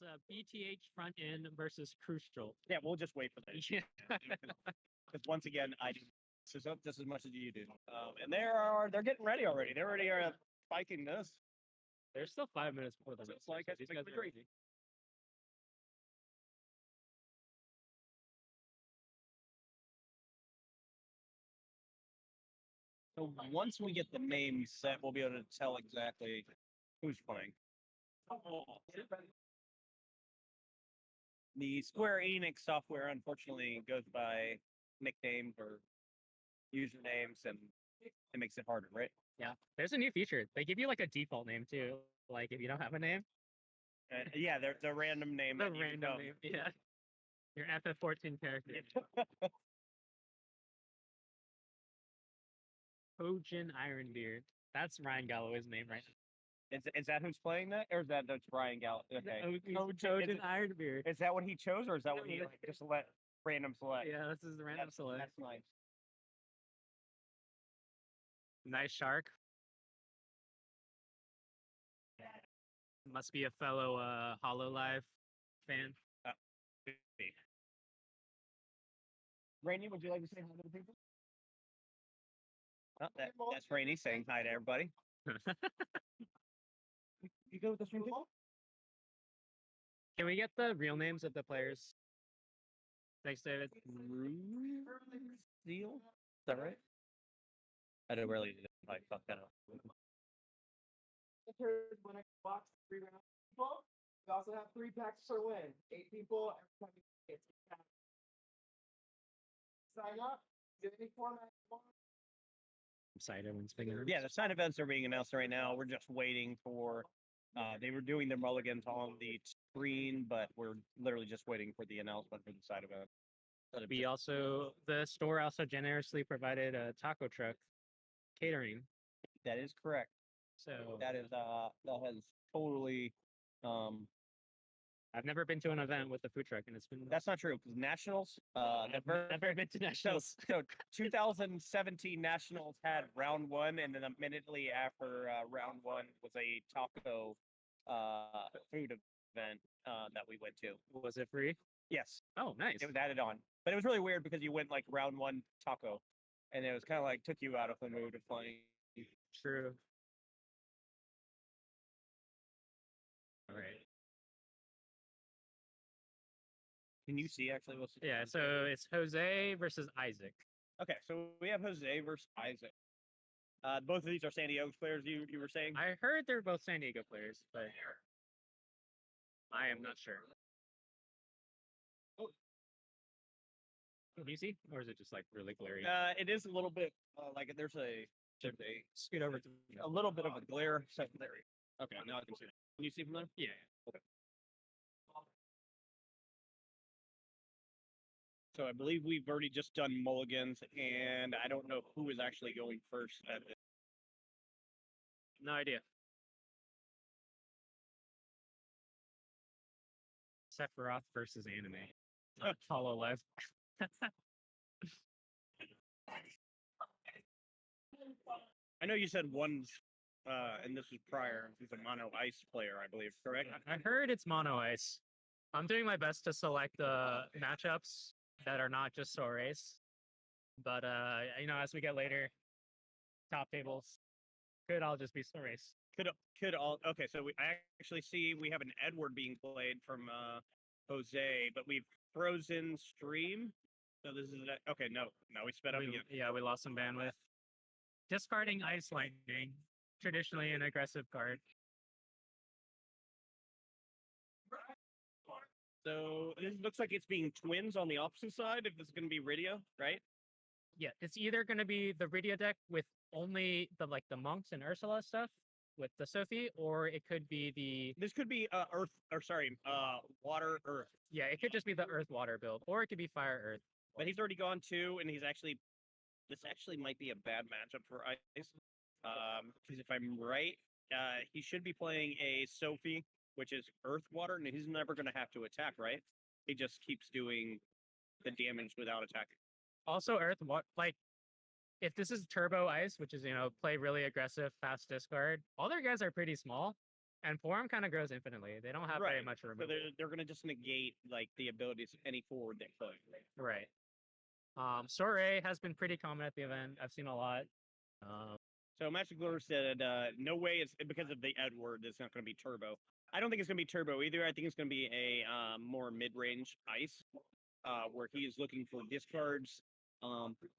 It's a BTH front end versus Crucial. Yeah, we'll just wait for that. Yeah. Because once again, I do just as much as you do. And they're getting ready already. They're already spiking this. There's still 5 minutes before the It's like these guys are crazy. So once we get the name set, we'll be able to tell exactly who's playing. The Square Enix software, unfortunately, goes by nicknames or usernames, and it makes it harder, right? Yeah. There's a new feature. They give you like a default name too. Like if you don't have a name. Yeah, they're the random name. The random name. Yeah. Your FF14 character. Hojin Ironbeard. That's Ryan Galloway's name right now. Is that who's playing that, or is that's Ryan Galloway? Okay. Hojin Ironbeard. Is that what he chose, or is that what he just let random select? Yeah, this is the random select. That's nice. Nice shark. Must be a fellow HoloLive fan. Rainey, would you like to say hi to the people? Oh, that's Rainey saying hi to everybody. You go with the stream table? Can we get the real names of the players? Thanks, David. Seal? Is that right? I don't really like fuck that up. When I box 3 rounds people, we also have 3 packs per win. 8 people every time you get sign up. Do any format you want. Side events being announced. Yeah, the side events are being announced right now. We're just waiting for. They were doing their mulligans on the screen, but we're literally just waiting for the announcement for the side event. The store also generously provided a taco truck catering. That is correct. So that has totally. I've never been to an event with a food truck, and it's been. That's not true because Nationals. Never been to Nationals. So 2017 Nationals had round 1, and then immediately after round 1 was a taco food event that we went to. Was it free? Yes. Oh, nice. It was added on, but it was really weird because you went like round 1 taco, and it was kind of like took you out of the mood of playing. True. All right. Can you see actually what's? Yeah, so it's Jose versus Isaac. Okay, so we have Jose versus Isaac. Both of these are San Diego players. You were saying? I heard they're both San Diego players, but I am not sure. Can you see, or is it just like really blurry? It is a little bit like there's a scoot over to a little bit of a glare secondary. Okay, now I can see it. Can you see from there? Yeah. Okay. So I believe we've already just done mulligans, and I don't know who is actually going first at this. No idea. Sephiroth versus anime. HoloLive. I know you said one's, and this was prior. He's a mono ice player, I believe. Correct? I heard it's mono ice. I'm doing my best to select the matchups that are not just Sorace. But as we get later, top tables could all just be Sorace. Could all okay? So I actually see we have an Edward being played from Jose, but we've frozen stream. So this is okay. No, we sped up again. Yeah, we lost some bandwidth. Discarding Ice Lightning, traditionally an aggressive card. So this looks like it's being twins on the opposite side. If this is going to be Rydia, right? Yeah, it's either going to be the Rydia deck with only the monks and Ursula stuff with the Sophie, or it could be the. This could be water earth. Yeah, it could just be the earth water build, or it could be fire earth. But he's already gone 2, and he's actually. This actually might be a bad matchup for Ice. Because if I'm right, he should be playing a Sophie, which is earth water, and he's never going to have to attack, right? He just keeps doing the damage without attacking. Also, earth if this is turbo ice, which is play really aggressive, fast discard, all their guys are pretty small. And Forum kind of grows infinitely. They don't have very Right. much So removal. they're gonna just negate like the abilities of any forward they play. Right. Soiree has been pretty common at the event. I've seen a lot. Um, So Magic Lure said, no way it's because of the Edward, it's not going to be turbo. I don't think it's going to be turbo either. I think it's going to be a more mid-range ice, where he is looking for discards.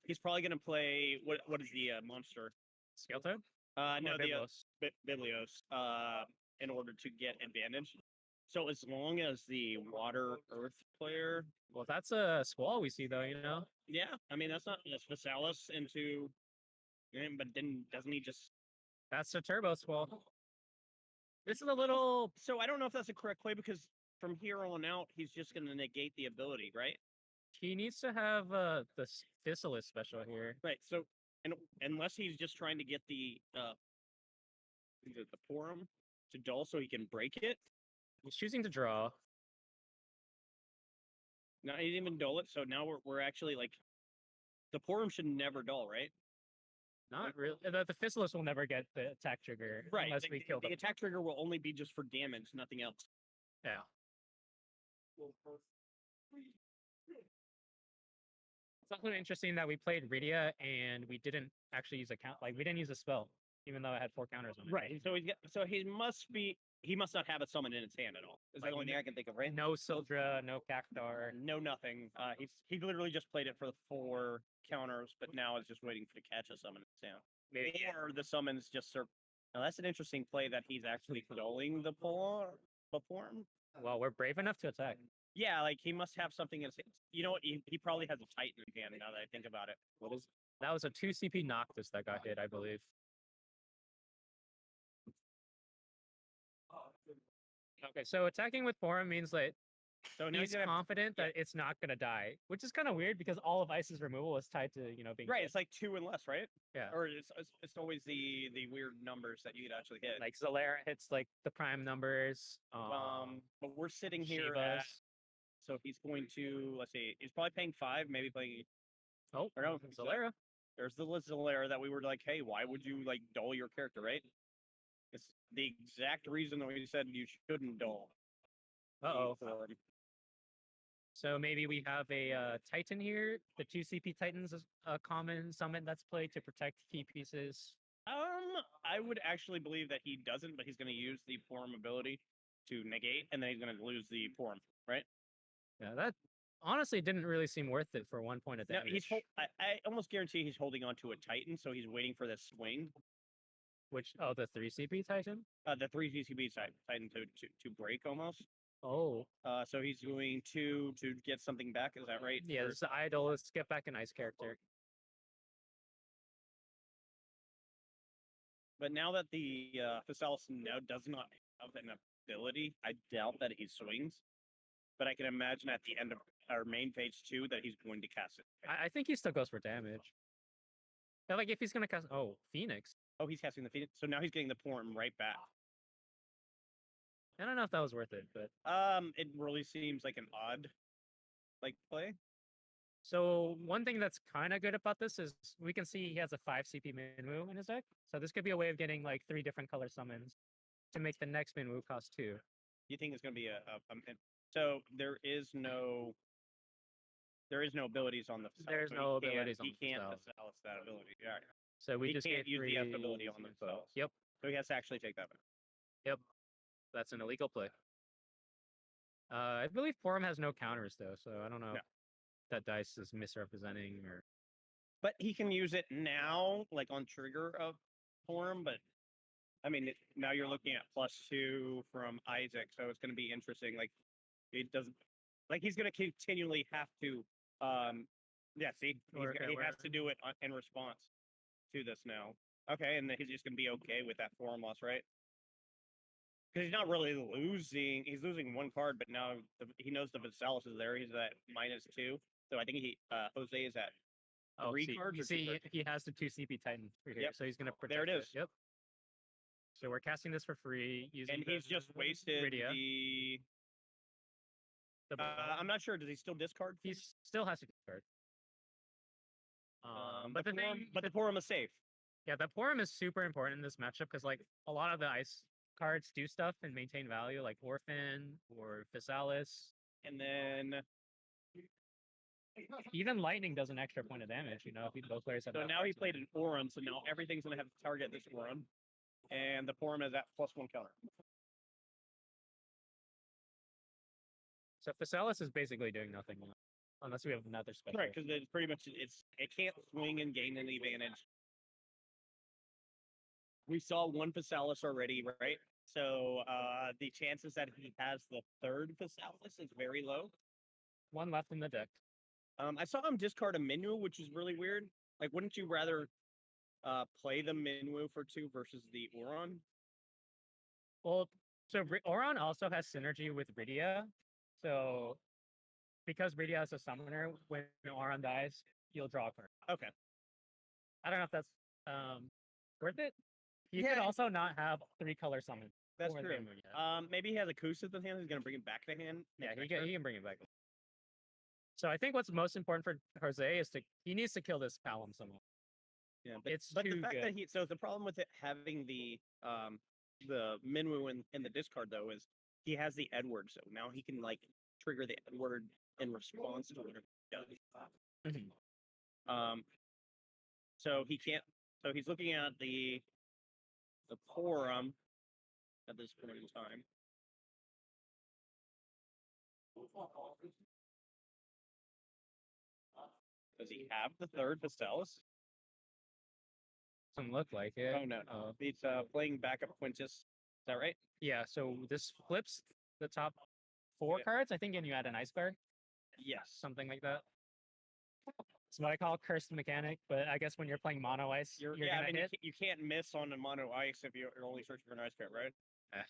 He's probably going to play what is the monster? Skeleton? No, Or the Biblos? Biblios. In order to get advantage. So as long as the water earth player, Well, that's a Squall we see, though, you know? yeah, I mean that's Visalis into, but then doesn't he just? That's the Turbo Squall. This is a little... So I don't know if that's a correct play because from here on out, he's just going to negate the ability, right? He needs to have the Thistleus special here. Right. So, and unless he's just trying to get the Forum to dull so he can break it. He's choosing to draw. Now he didn't even dull it, so now we're actually like, the Forum should never dull, right? Not really. The Thistleus will never get the attack trigger Right. unless we kill the the... attack trigger will only be just for damage, nothing else. Yeah. It's also interesting that we played Rydia and we didn't actually use a count. Like, we didn't use a spell, even though it had 4 counters on it. Right. So he must not have a summon in his hand at all. Is Like, the only thing I can think of, right? No Sildra, no Cactar. No nothing. He literally just played it for the 4 counters, but now is just waiting for to catch a summon in his hand. Maybe. Or the summons just Now that's an interesting play that he's actually dulling the form. Well, we're brave enough to attack. Yeah, like he must have something in his hand. You know what? He probably has a Titan in hand now that I think about it. What is... That was a 2 CP Noctis that got hit, I believe. Okay, so attacking with Forum means that So now he's gonna have- confident that it's not going to die, which is kind of weird because all of Ice's removal is tied to, you know, being right, hit. it's like 2 and less, right? Yeah. Or it's always the weird numbers that you could actually hit. Like Zalera hits like the prime numbers. But we're sitting here at, Shivas. so he's going to, let's see, he's probably paying 5, maybe playing. Oh, Or no, Zalera. There's the Zalera that we were like, hey, why would you like dull your character, right? It's the exact reason that we said you shouldn't dull. Uh-oh. form. So maybe we have a Titan here. The 2 CP Titans is a common summon that's played to protect key pieces. I would actually believe that he doesn't, but he's going to use the form ability to negate, and then he's going to lose the form, right? Yeah, that honestly didn't really seem worth it for 1 point of Now, damage. I almost guarantee he's holding on to a Titan, so he's waiting for this swing. The 3 CP Titan? The 3 GCB Titan to break almost. Oh. So he's going to get something back. Is that right? Yeah, this is the idol. Let's get back an ice character. But now that the Visalis now does not have an ability, I doubt that he swings. But I can imagine at the end of our main phase 2 that he's going to cast it. I think he still goes for damage. Yeah, like if he's gonna cast... Oh, Phoenix. Oh, he's casting the Phoenix. So now he's getting the form right back. I don't know if that was worth it, but... It really seems like an odd, like, play. So one thing that's kind of good about this is we can see he has a 5 CP Minwu in his deck. So this could be a way of getting like 3 different color summons to make the next Minwu cost 2. You think it's going to be so there is no abilities on the Visalis, There's so no he can't- abilities on he the can't Visalis. Visalis that ability. Yeah. So we He just can't gave use the 3 F ability on the info. Visalis. Yep, So he has to actually take that one. that's an illegal play. I believe Forum has no counters though, so I don't know No. if that dice is misrepresenting or... But he can use it now, like on trigger of form. But I mean, now you're looking at +2 from Isaac, so it's going to be interesting. Like it doesn't, like he's going to continually have to. Yeah, see, he has to do it in response to this now. Okay, and then he's just going to be okay with that form loss, right? Because he's not really losing. He's losing 1 card, but now he knows the Visalis is there. He's at -2. So I think Jose is at 3 cards. You or 2 see, cards? he has the 2 CP Titan right here, Yep. so he's gonna protect There it is. Yep. So we're casting this for free using. And he's just wasted Rydia. the. I'm not sure. Does he still discard? He still has to discard. But the forum, thing, but the forum is safe. yeah, the Forum is super important in this matchup because like a lot of the ice cards do stuff and maintain value, like Orphan or Physalis. And then Even Lightning does an extra point of damage, you know, if both players have so that now he card. played an Auron, so now everything's gonna have to target this Auron. And the Auron is at +1 counter. So Physalis is basically doing nothing now, unless we have another special. Right, because it's pretty much it can't swing and gain an advantage. We saw one Physalis already, right? So the chances that he has the third Physalis is very low. One left in the deck. I saw him discard a Minwu, which is really weird. Like, wouldn't you rather play the Minwu for 2 versus the Auron? Well, so Auron also has synergy with Rydia. So because Rydia is a summoner, when Auron dies, you'll draw a card. Okay. I don't know if that's worth it. You could Yeah. also not have 3-color summon. That's for the true. game yet. Maybe he has a Kusith in hand. He's gonna bring it back to hand. Yeah, next he turn. can bring it back. So I think what's most important for Jose is he needs to kill this Palom somehow. Yeah, It's but the too fact good. that so the problem with it having the Minwu in the discard though is he has the Edward, so now he can like trigger the Edward in response to whatever he does. So he can't. So he's looking at the Porum at this point in time. Does he have the third Physalis? Doesn't look like it. Oh no, he's playing backup Quintus. Is that right? Yeah, so this flips the top 4 Yeah. cards. I think, and you add an ice card, Yes. something like that. It's what I call cursed mechanic, but I guess when you're playing mono ice, you're yeah, I gonna mean hit. you can't miss on a mono ice if you're only searching for an ice card, right? Eh.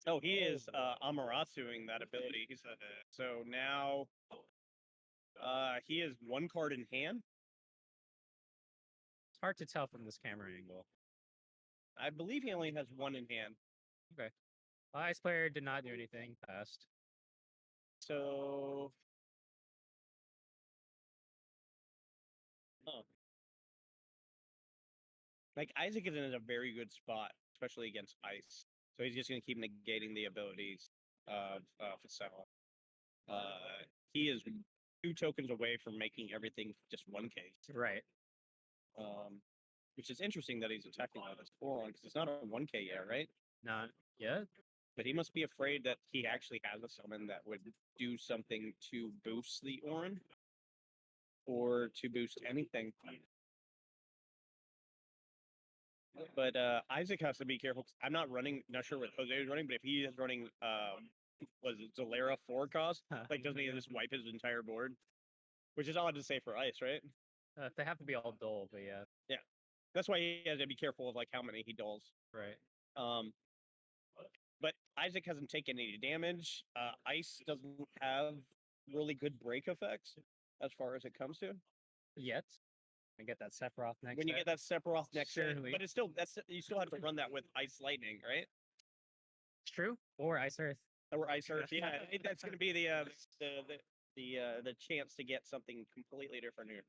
Oh, he is Amaterasu-ing that ability. He's so now he has 1 card in hand. It's hard to tell from this camera angle. I believe he only has 1 in hand. Okay. Ice player did not do anything past. So like Isaac is in a very good spot, especially against ice. So he's just gonna keep negating the abilities of Facel. He is 2 tokens away from making everything just 1K. Right. Which is interesting that he's attacking with his Auron because it's not a 1K yet, right? Not yet. But he must be afraid that he actually has a summon that would do something to boost the Auron or to boost anything. But Isaac has to be careful. 'Cause I'm not sure what Jose is running, but if he is running, was it Zalera 4 cost? Like, doesn't he just wipe his entire board? Which is odd to say for ice, right? They have to be all dull, but yeah. Yeah. That's why he has to be careful of like how many he dulls. Right. But Isaac hasn't taken any damage. Ice doesn't have really good break effects as far as it comes to. Yet. I get that Sephiroth next. When you get that Sephiroth next set, Surely. but it's you still have to run that with Ice Lightning, right? It's true. Or Ice Earth. Or Ice Earth. Yeah, that's going to be the chance to get something completely different here.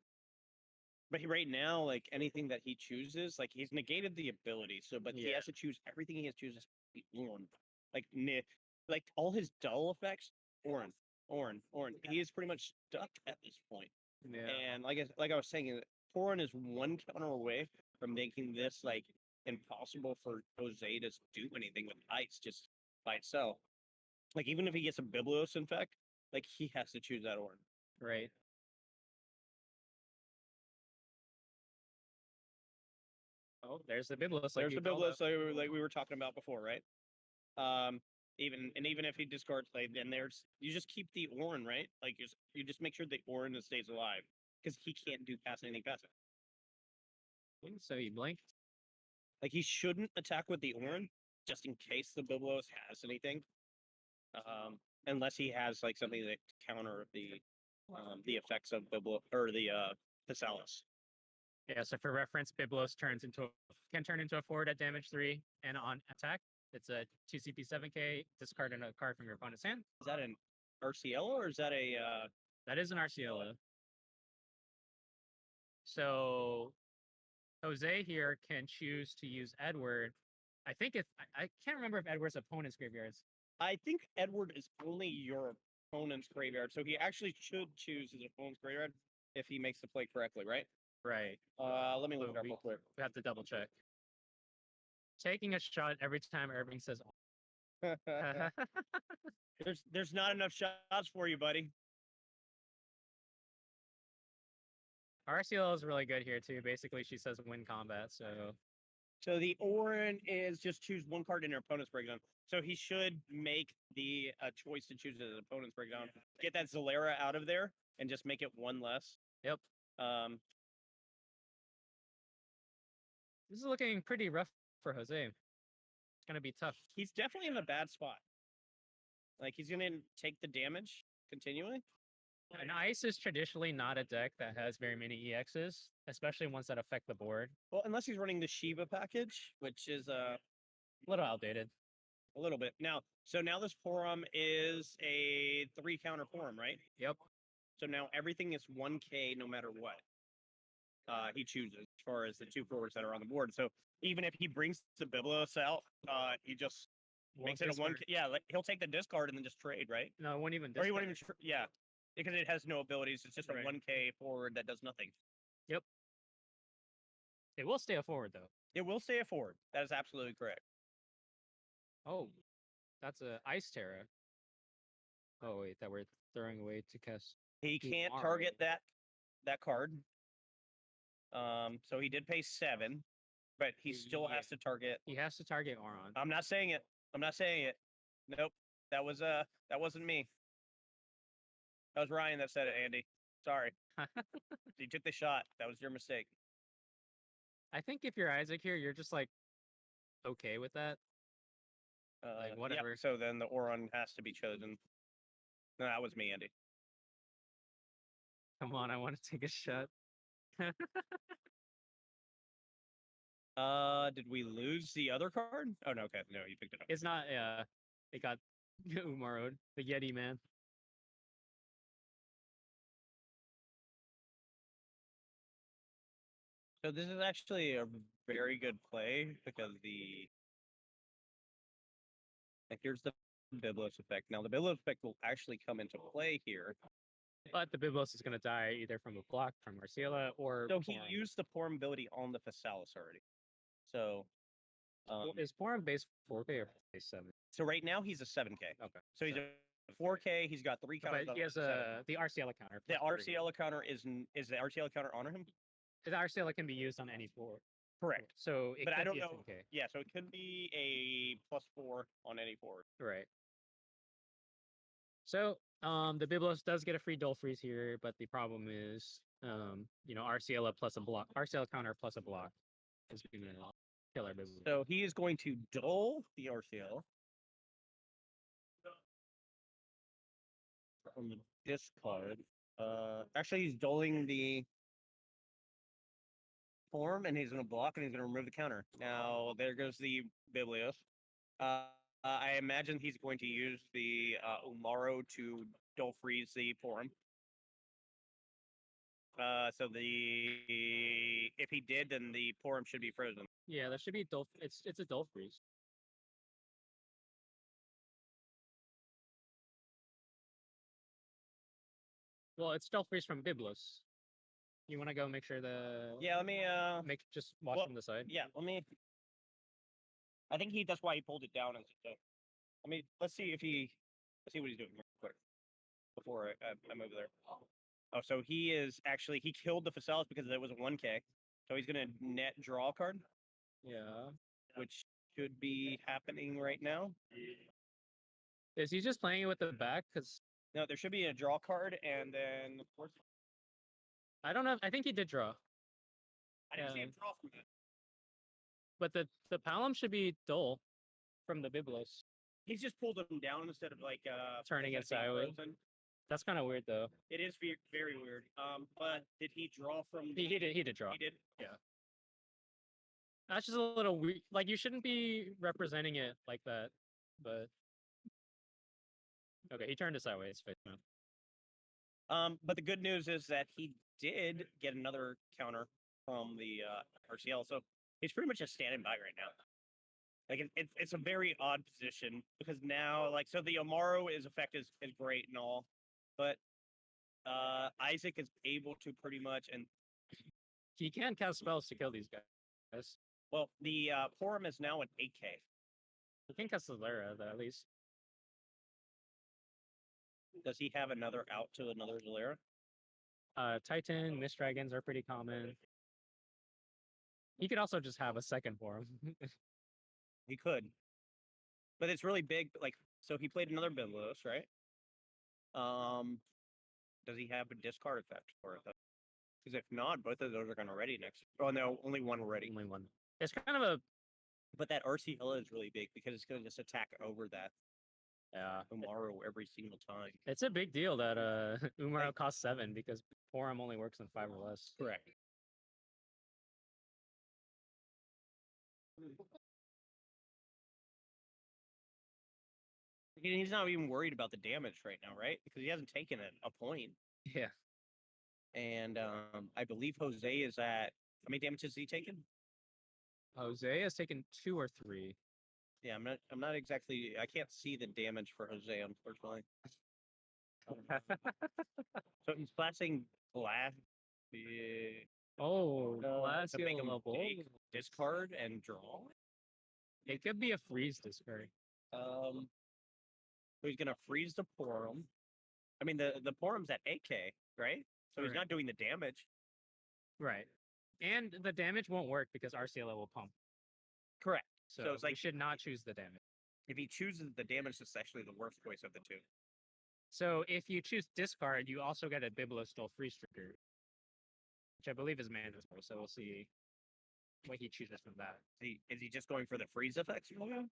But right now, like anything that he chooses, like he's negated the ability. So, but he Yeah. has to choose everything he has to choose to be Auron. Like all his dull effects, Auron. He is pretty much stuck at this point. Yeah. And like I was saying, Auron is 1 counter away from making this like impossible for Jose to do anything with ice just by itself. Like even if he gets a Biblos, in fact, like he has to choose that Auron. Right. Oh, there's the Biblos. There's the Biblos like we were talking about before, right? Even if he discards like then you just keep the Auron, right? Like you just make sure the Auron stays alive because he can't do past anything past it. So he blinked. Like he shouldn't attack with the Auron just in case the Biblos has anything. Unless he has like something that counter the effects of Biblos or the Physalis. Yeah, so for reference, Biblos can turn into a forward at damage 3 and on attack. It's a 2 CP 7K, discarding a card from your opponent's hand. Is that an RCL or is that a That is an RCLO. So Jose here can choose to use Edward I think it's I can't remember if Edward's opponent's graveyards. I think Edward is only your opponent's graveyard, so he actually should choose his opponent's graveyard if he makes the play correctly, right? Right. Let me look it up we- real quick. We have to double check. Taking a shot every time Irving says. There's not enough shots for you, buddy. RCL is really good here too. Basically, she says win combat. So the Orin is just choose one card in your opponent's breakdown. So he should make the choice to choose his opponent's breakdown. Get that Zalera out of there and just make it one less. Yep. This is looking pretty rough for Jose. It's gonna be tough. He's definitely in a bad spot. Like he's gonna take the damage continually. And Ice is traditionally not a deck that has very many EXs, especially ones that affect the board. Well, unless he's running the Shiva package, which is A little outdated. a little bit. Now this forum is a 3 counter forum, right? Yep. So now everything is 1K no matter what he chooses as far as the 2 forwards that are on the board. So even if he brings the Biblos out, he just makes it a 1K. Yeah, like, he'll take the discard and then just trade, right? No, it won't even. Or he discard. won't even, yeah, because it has no abilities. It's just a Right. 1K forward that does nothing. It will stay a forward though. It will stay a forward. That is absolutely correct. Oh, that's a Ice Terra. Oh wait, that we're throwing away to cast. He You can't are target that card. So he did pay 7, but he still has to target. He has to target Auron. I'm not saying it. I'm not saying it. Nope. That wasn't me. That was Ryan that said it, Andy. Sorry. You took the shot. That was your mistake. I think if you're Isaac here, you're just like okay with that. Like, Yep, whatever. so then the Oron has to be chosen. No, that was me, Andy. Come on, I want to take a shot. Did we lose the other card? Oh no, okay, no, you picked it up. It's not. It got Umaroed, the Yeti man. So this is actually a very good play because like here's the Biblos effect. Now the Biblos effect will actually come into play here. But the Biblos is gonna die either from a block from Marcella or. So he Porum. used the Porum ability on the Phasalis already. So Is Porum base 4K or base 7? so right now he's a 7K. Okay. So he's a 4K. He's got 3 counters. But he has the RCL counter. The plus 3. RCL counter is the RCL counter on him? The RCL can be used on any board. Correct. So it But I could don't be a know. 10K. Yeah, so it could be a +4 on any forward. Right. So the Biblos does get a free Dull Freeze here, but the problem is RCL plus a block, RCL counter plus a block is gonna kill our Biblos. So he is going to dull the RCL from the discard. Actually, he's dulling the form, and he's going to block, and he's going to remove the counter. Now, there goes the Biblios. I imagine he's going to use the Umaro to dull freeze the forum. So if he did, then the forum should be frozen. Yeah, there should be Dull. It's a Dull Freeze. Well, it's Dull Freeze from Biblos. You want to go make sure the Yeah, let me just watch well, from the side. yeah, let me. I think that's why he pulled it down. Let's see what he's doing real quick before I'm over there. Oh, so he killed the Phasalis because it was a 1K. So he's gonna net draw a card, Yeah. which should be happening right now. Is he just playing it with the back? Because No, there should be a draw card, and then of course I don't know. I think he did draw, I didn't see Yeah. him draw from that. but the Palom should be Dull from the Biblos. He's just pulled him down instead of like Turning it being sideways. frozen. That's kind of weird though. It is very weird. But did he draw from? He did draw. He did. That's just a little weird. Like you shouldn't be representing it like that. But okay, he turned it sideways. Face down. But the good news is that he did get another counter from the RCL, so he's pretty much just standing by right now. Like it's a very odd position because now like so the Amaro is effect is great and all, but Isaac is able to pretty much and He can cast spells to kill these guys. well the Porum is now an 8K. He can cast Zalera, though, at least. Does he have another out to another Zalera? Titan, Mist Dragons are pretty common. He could also just have a second form. He could, but it's really big. Like so, he played another Biblos, right? Does he have a discard effect for it though? Because if not, both of those are going to ready next. Oh no, only one ready. Only one. It's kind of a But that RCL is really big because it's going to just attack over that yeah. Umaro every single time. It's a big deal that Umaro costs 7 because Forum only works in 5 or less. Correct. He's not even worried about the damage right now, right? Because he hasn't taken a point. Yeah. And I believe Jose is at how many damages has he taken? Jose has taken 2 or 3. Yeah, I'm not exactly I can't see the damage for Jose, unfortunately. So he's classing glass Oh, to make him level. take, discard and draw. It could be a freeze discard. So he's gonna freeze the Porum. I mean the Porum's at 8K, right? So he's Right. not doing the damage. Right. And the damage won't work because RCLO will pump. Correct. So, So it's we like should not choose the damage. if he chooses the damage, it's actually the worst choice of the two. So if you choose discard, you also get a Bibliostole freeze trigger, which I believe is mandatory. So we'll see what he chooses from that. Is he just going for the freeze effects? So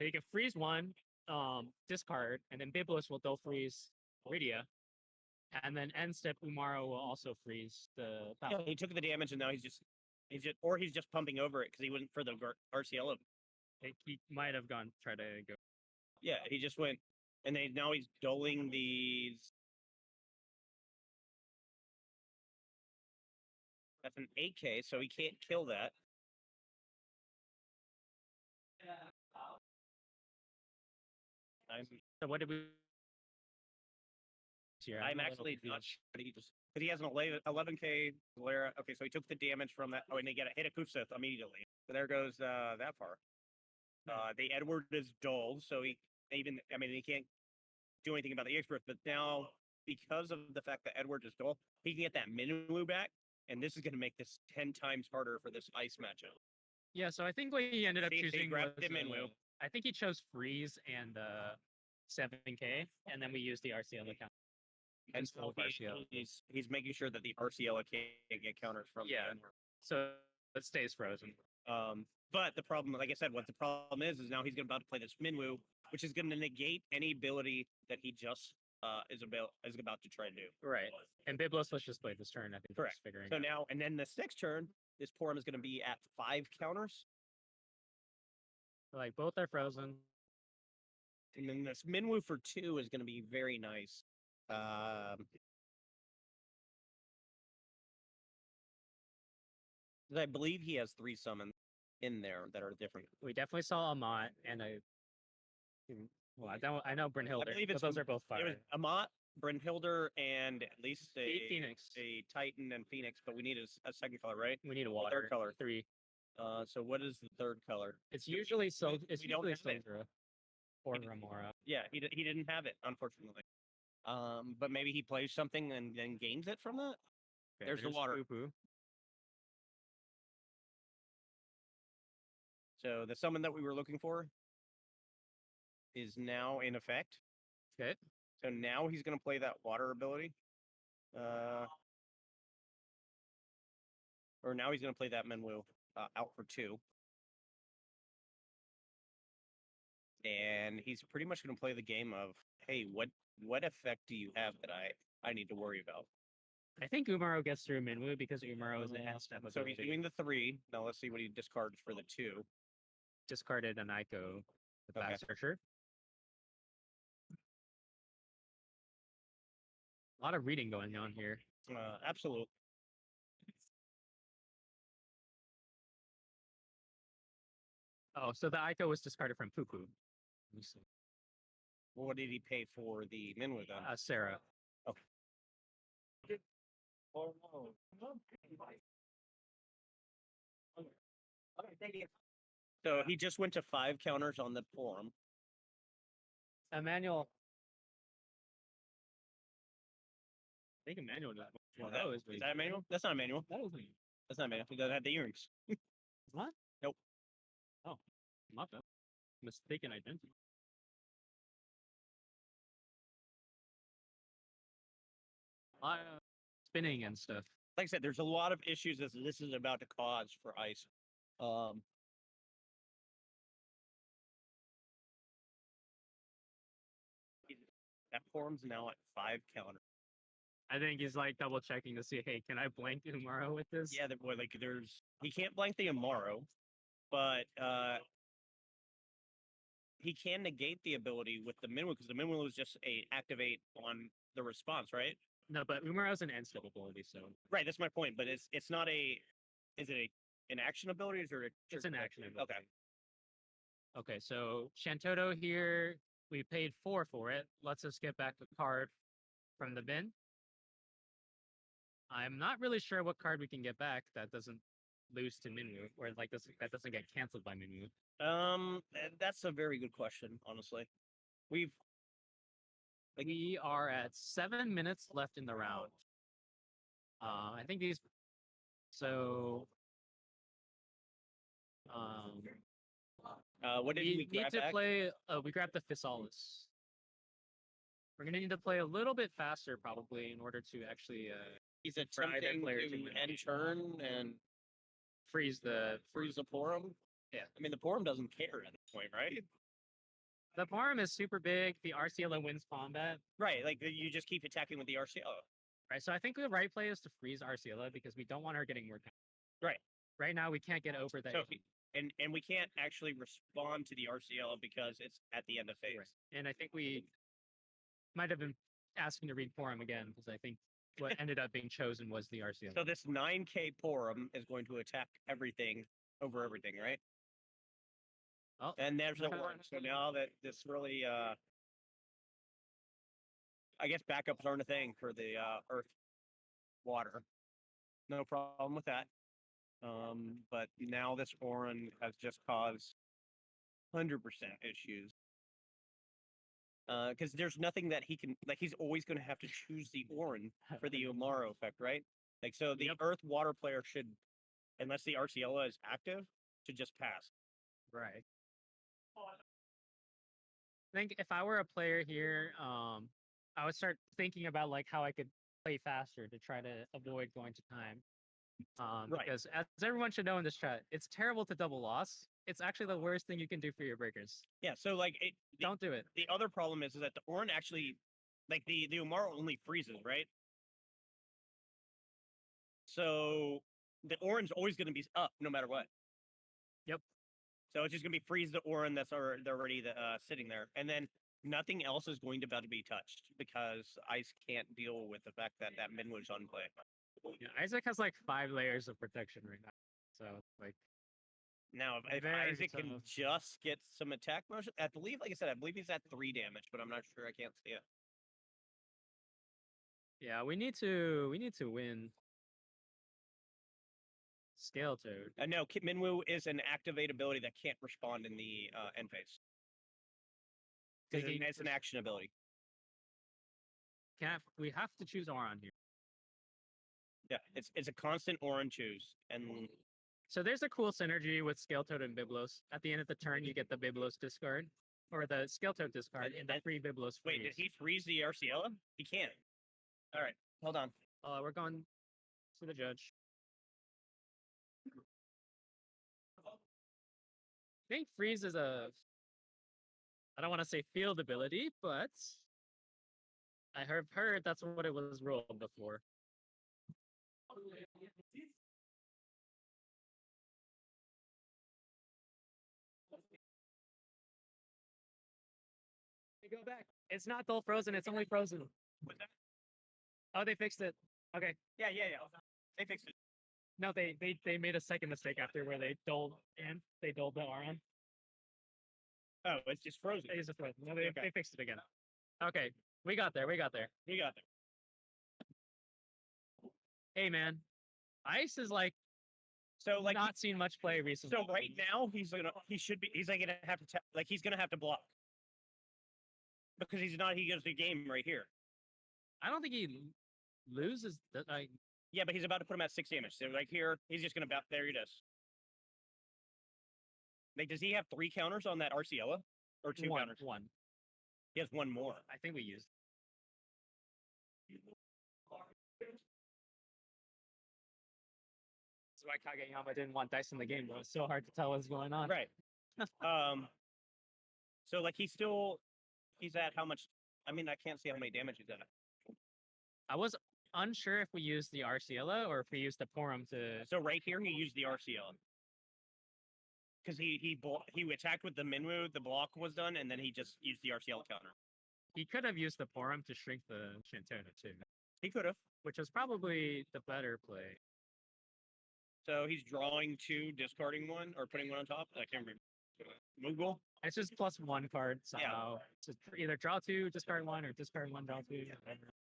you can freeze one, discard, and then Biblos will double freeze Rydia. And then end step Umaro will also freeze the Yeah, he took the damage and now he's just pumping over it because he went for the RCL. He might have tried to go. Yeah, he just went, and now he's doling these. That's an 8K, so he can't kill that. So what did we? I'm actually not sure. He just because he has an 11K Valera. Okay, so he took the damage from that. Oh, and they get a hit a Kufsith immediately. So there goes that far. The Edward is dull, so he can't do anything about the expert. But now, because of the fact that Edward is dull, he can get that Minwu back, and this is going to make this 10 times harder for this ice matchup. Yeah, so I think what he ended up choosing was the Minwu. I think he chose freeze and 7K, and then we used the RCL account. And so he's making sure that the RCL can't get counters from the Edward. So it stays frozen. But the problem, like I said, what the problem is now he's about to play this Minwu, which is going to negate any ability that he just is about to try to do. Right. And Biblos, let's just play this turn. I think. Correct. Figuring so out. Now, and then this next turn, this Porum is going to be at 5 counters. Like both are frozen. And then this Minwu for 2 is going to be very nice. I believe he has 3 summons in there that are different. We definitely saw Amat and I know Brynhilder. But those are both fire. It was Amat, Brynhilder, and at least Phoenix, a Titan and Phoenix. But we need a second color, right? We need a water. Third color. 3. So what is the third color? It's usually It's usually Soldra or Remora. Yeah, he didn't have it, unfortunately. But maybe he plays something and then gains it from that. Okay, there's the water. Poo-poo. So the summon that we were looking for is now in effect. Okay. So now he's going to play that water ability. Or now he's going to play that Minwu out for 2. And he's pretty much going to play the game of, hey, what effect do you have that I need to worry about? I think Umaro gets through Minwu because Umaro is an end step. So he's doing the 3. Now let's see what he discards for the 2. Discarded an Ico with Back Searcher. A lot of reading going on here. Absolutely. Oh, so the Ico was discarded from Poo Poo. Let me see. What did he pay for the Minwu then? Sarah. Oh no. Okay, thank you. So he just went to 5 counters on the forum. Emmanuel. I think Emmanuel does. Is that a manual? That's not a manual. That was me. That's not a manual. He doesn't have the earrings. What? Nope. Oh, not that. Mistaken identity. Spinning and stuff. Like I said, there's a lot of issues that this is about to cause for ice. That forum's now at 5 counters. I think he's like double checking to see, hey, can I blank tomorrow with this? Yeah, like he can't blank the Amaro, but he can negate the ability with the Minwu because the Minwu is just a activate on the response, right? No, but Umaro's an end step ability, so Right, that's my point. But it's not a. Is it an action ability or it's an action ability. Okay. Okay, so Shantoto here, we paid 4 for it. Lets us get back a card from the bin. I'm not really sure what card we can get back that doesn't lose to Minwu, or like this that doesn't get canceled by Minwu. That's a very good question, honestly. We are at 7 minutes left in the round. I think these. So. What did we need grab to back? play? We grabbed the Physalis. We're gonna need to play a little bit faster, probably, in order to actually. He's for either attempting player to to win. end turn and Freeze the. freeze the Porum. Yeah. I mean, the Porum doesn't care at this point, right? The farm is super big. The RCLO wins combat. Right, like you just keep attacking with the RCO. Right, so I think the right play is to freeze Arceala because we don't want her getting more time. Right. Right now, we can't get over that. So and we can't actually respond to the RCL because it's at the end of phase. Right. And I think we might have been asking to read Forum again because I think what ended up being chosen was the RCL. So this 9K Porum is going to attack everything over everything, right? Oh, and there's a one. So now that this really, I guess backups aren't a thing for the Earth water. No problem with that. But now this Orin has just caused 100% issues. Because there's nothing that he can, like, he's always going to have to choose the Orin for the Umaro effect, right? Like, so the Earth water player should, unless the Arceala is active, should just pass. Right. I think if I were a player here, I would start thinking about like how I could play faster to try to avoid going to time. Right. Because as everyone should know in this chat, it's terrible to double loss. It's actually the worst thing you can do for your breakers. Yeah, so like Don't do it. The other problem is that the Orin actually, like the Umaro only freezes, right? So the Orin's always going to be up no matter what. Yep. So it's just going to be freeze the Orin that's already sitting there, and then nothing else is going to about to be touched because ice can't deal with the fact that Minwu's on play. Yeah, Isaac has like 5 layers of protection right now. So like now if very Isaac can tough. just get some attack motion, I believe, like I said, I believe he's at 3 damage, but I'm not sure. I can't see it. Yeah, we need to win. Scale Toad. No, Minwu is an activate ability that can't respond in the end phase. It's an action ability. We have to choose Oron here. Yeah, it's a constant Orin choose, and so there's a cool synergy with Scale Toad and Biblos. At the end of the turn, you get the Biblos discard, or the Scale Toad discard, and the free Biblos freeze. Wait, did he freeze the Arceala? He can't. All right, hold on. We're going to the judge. I think freeze is a, I don't want to say field ability, but I have heard that's what it was rolled before. Go back. It's not dull frozen. It's only frozen. What's that? Oh, they fixed it. Okay. Yeah. They fixed it. No, they made a second mistake after where they doled the Aron. Oh, it's just frozen. It's just frozen. No, they Okay. fixed it again. Okay, we got there. We got there. We got there. Hey, man, Ice is like So like not seen much play recently. so right now he's gonna have to he's gonna have to block because he goes to game right here. I don't think he loses. Yeah, but he's about to put him at 6 damage. So like here, he's just gonna there he does. Like, does he have 3 counters on that Arciella? Or 2 counters? One. He has 1 more. I think we used. That's why Kageyama didn't want dice in the game, bro. It's so hard to tell what's going on. Right. So like he's at how much? I mean, I can't see how many damage he's at. I was unsure if we used the Arciella or if we used the Porum to. So right here, he used the Arciella. Because he attacked with the Minwu, the block was done, and then he just used the Arciella counter. He could have used the Porum to shrink the Shantona too, He could have. which was probably the better play. So he's drawing 2, discarding 1, or putting 1 on top. I can't remember. Moogle? It's just +1 card somehow. So either draw 2, discard 1, or discard 1, draw 2. Whatever.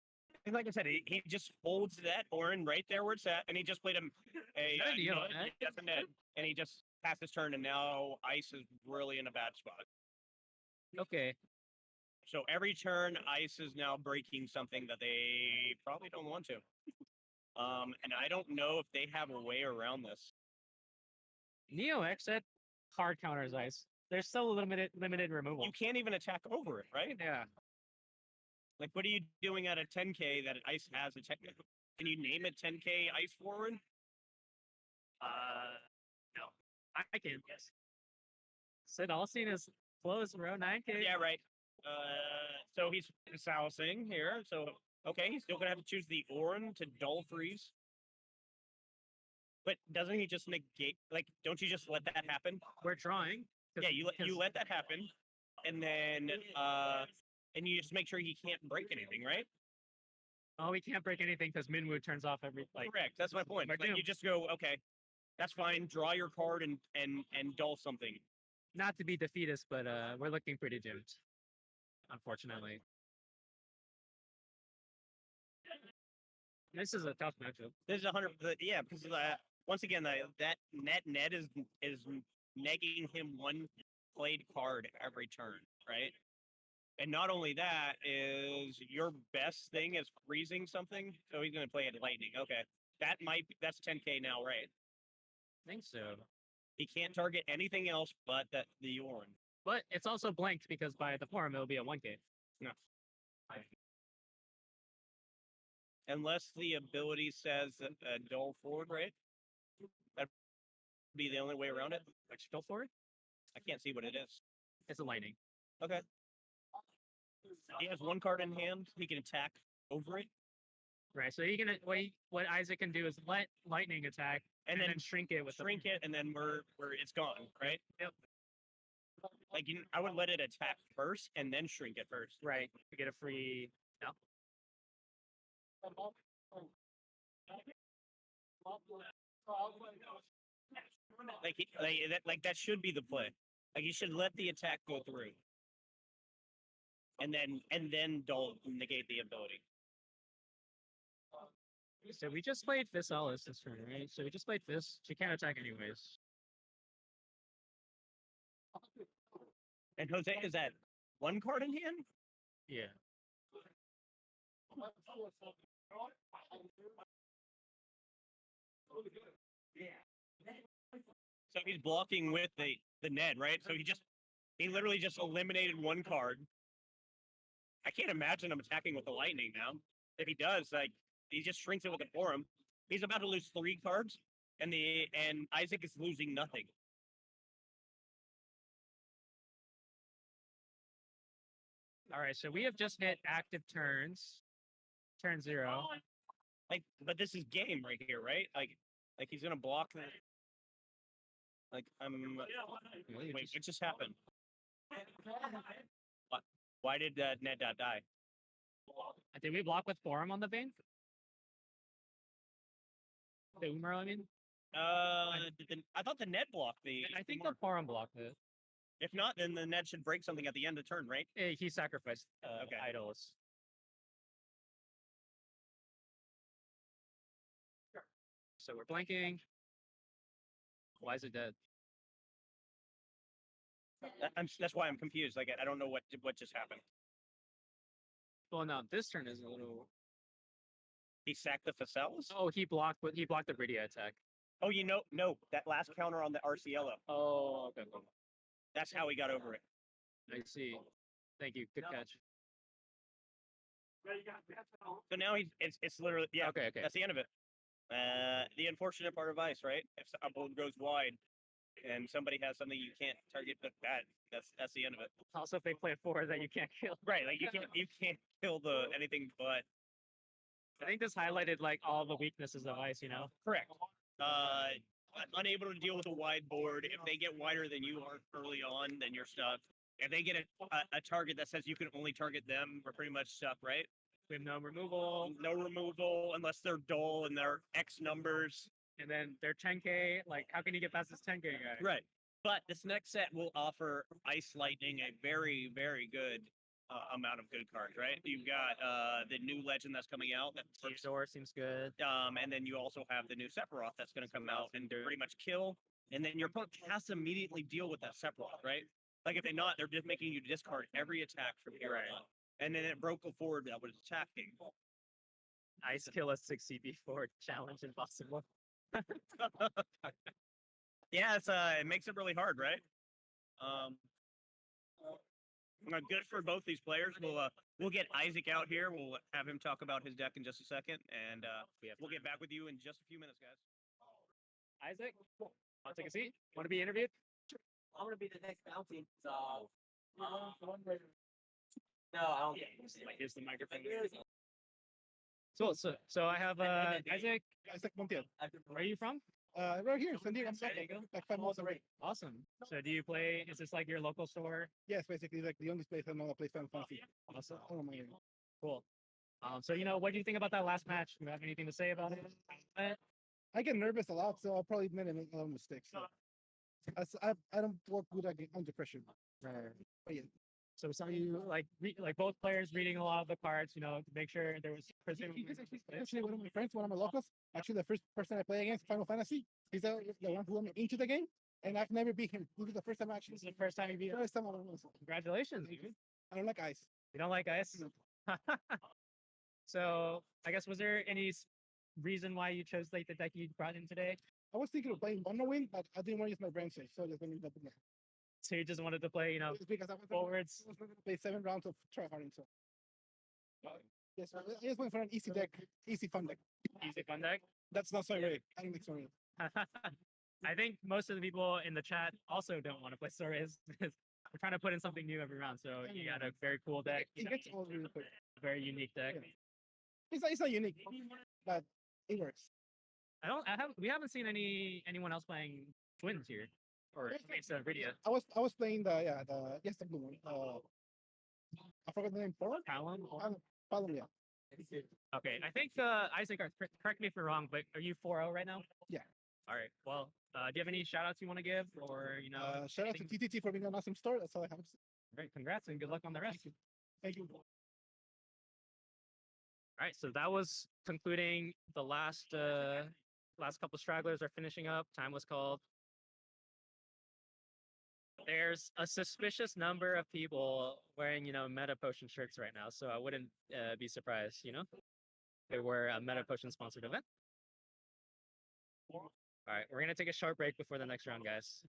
And like I said, he just holds that Orin right there where it's at, and he just played him a Good deal, eh? That's a net, and he just passed his turn, and now Ice is really in a bad spot. Okay. So every turn, Ice is now breaking something that they probably don't want to. And I don't know if they have a way around this. Neo X at hard counters Ice. There's still limited removal. You can't even attack over it, right? Yeah. Like, what are you doing at a 10K that Ice has a tech? Can you name a 10K Ice forward? No. I can. Yes. Sid Alstein is close, bro. 9K. Yeah, right. So he's sousing here. So, okay, he's still going to have to choose the Orin to dull freeze. But doesn't he just negate, like, don't you just let that happen? We're drawing. Yeah, you let that happen. And then, and you just make sure he can't break anything, right? Oh, we can't break anything because Minwu turns off every Correct. That's my point. We're Like, you doomed. just go, okay, that's fine. Draw your card and dull something. Not to be defeatist, but we're looking pretty doomed. Unfortunately. This is a tough matchup. This is 100. Yeah, because once again, that net is negging him 1 played card every turn, right? And not only that, is your best thing is freezing something. So he's going to play it lightning. Okay, that's 10K now, right? I think so. He can't target anything else but the Orin. But it's also blanked because by the form it'll be a 1K. No. Unless the ability says dull forward, right? That'd be the only way around it. Which go for it? I can't see what it is. It's a lightning. Okay. He has 1 card in hand. He can attack over it. Right. So what Isaac can do is let lightning attack and then shrink it with Shrink it, and then we're it's gone, right? Yep. Like I would let it attack first and then shrink it first. Right. To get a free. No. Like that should be the play. Like you should let the attack go through, and then dull negate the ability. So we just played Visalis this turn, right? So we just played Vis. She can't attack anyways. And Jose, is that 1 card in hand? Yeah. So he's blocking with the Ned, right? So he literally just eliminated 1 card. I can't imagine him attacking with the lightning now. If he does, like he just shrinks it with the forum. He's about to lose 3 cards, and Isaac is losing nothing. All right. So we have just hit active turns. Turn 0. Like, but this is game right here, right? Like he's gonna block that. Like wait, what just happened? What? Why did Ned not die? Did we block with Forum on the vein? The Umaro, I mean? I thought the Ned blocked the. I think the Forum blocked it. If not, then the net should break something at the end of turn, right? He sacrificed Okay. idols. So we're blanking. Why is it dead? That's why I'm confused. Like I don't know what just happened. Well, now this turn is a little. He sacked the Facellas? Oh, he blocked the Bridia attack. Oh, no, that last counter on the Arciello. Oh, okay. That's how he got over it. I see. Thank you. Good catch. So now it's literally Okay. That's the end of it. The unfortunate part of ice, right? If a board goes wide and somebody has something you can't target, that's the end of it. Also, if they play 4 that you can't kill. Right, like you can't kill anything but. I think this highlighted like all the weaknesses of ice. Correct. Unable to deal with a wide board. If they get wider than you are early on, then you're stuck. If they get a target that says you can only target them, we're pretty much stuck, right? We have no removal. No removal unless they're dull and they're X numbers. And then they're 10k. Like, how can you get past this 10k guy? Right. But this next set will offer Ice Lightning a very, very good amount of good cards, right? You've got the new legend that's coming out. Teasor seems good. And then you also have the new Sephiroth that's going to come out and pretty much kill. And then your opponent has to immediately deal with that Sephiroth, right? Like if they're not, they're just making you discard every attack from here on out. And then it broke a forward that was attacking. Ice kill a 6 CP4 challenge impossible. Yeah, it makes it really hard, right? Good for both these players. We'll get Isaac out here. We'll have him talk about his deck in just a second, and we'll get back with you in just a few minutes, guys. Isaac, want to take a seat? Want to be interviewed? I'm gonna be the next bounty. So no, I don't get Here's the microphone. So I have Isaac. Isaac Montiel. Where are you from? Right here, San Diego. San Diego? Like 5 miles away. Awesome. So do you play? Is this like your local store? Yes, basically like the only place I know that plays Final Fantasy. Awesome. Oh my God. Cool. So what do you think about that last match? Do you have anything to say about it? I get nervous a lot, so I'll probably make a lot of mistakes. So. I don't work good under pressure. Right. But yeah. So some of you like both players reading a lot of the cards, to make sure there was Actually, one of my friends, one of my locals, actually the first person I play against Final Fantasy, he's the one who got me into the game, and I've never beat him. This is the first time actually. This is the first time you beat him. First time I won. Congratulations. I don't like ice. You don't like ice? So I guess was there any reason why you chose like the deck you brought in today? I was thinking of playing Wonder Wing, but I didn't want to use my brain safe, so just let me double that. So you just wanted to play, It's because I was forwards. going to play 7 rounds of tryharding. So yes, I just went for an easy deck, easy fun deck. Easy fun deck. That's not so great. I don't think so. I think most of the people in the chat also don't want to play Stories because we're trying to put in something new every round. So you got a very cool deck. It gets old really quick. Very unique deck. Yeah. It's not unique, but it works. We haven't seen anyone else playing twins here, or it's a video. I was playing the blue one. I forgot the name. Palom? Palom, yeah. Okay, I think Isaac, correct me if you're wrong, but are you 4-0 right now? Yeah. All right. Well, do you have any shout outs you want to give, or shout out to TTT for being an awesome store. That's all I have to say. Great, congrats and good luck on the rest. Thank you. All right, so that was concluding the last couple stragglers are finishing up. Time was called. There's a suspicious number of people wearing, Meta Potion shirts right now, so I wouldn't be surprised, they were a Meta Potion sponsored event. All right, we're gonna take a short break before the next round, guys.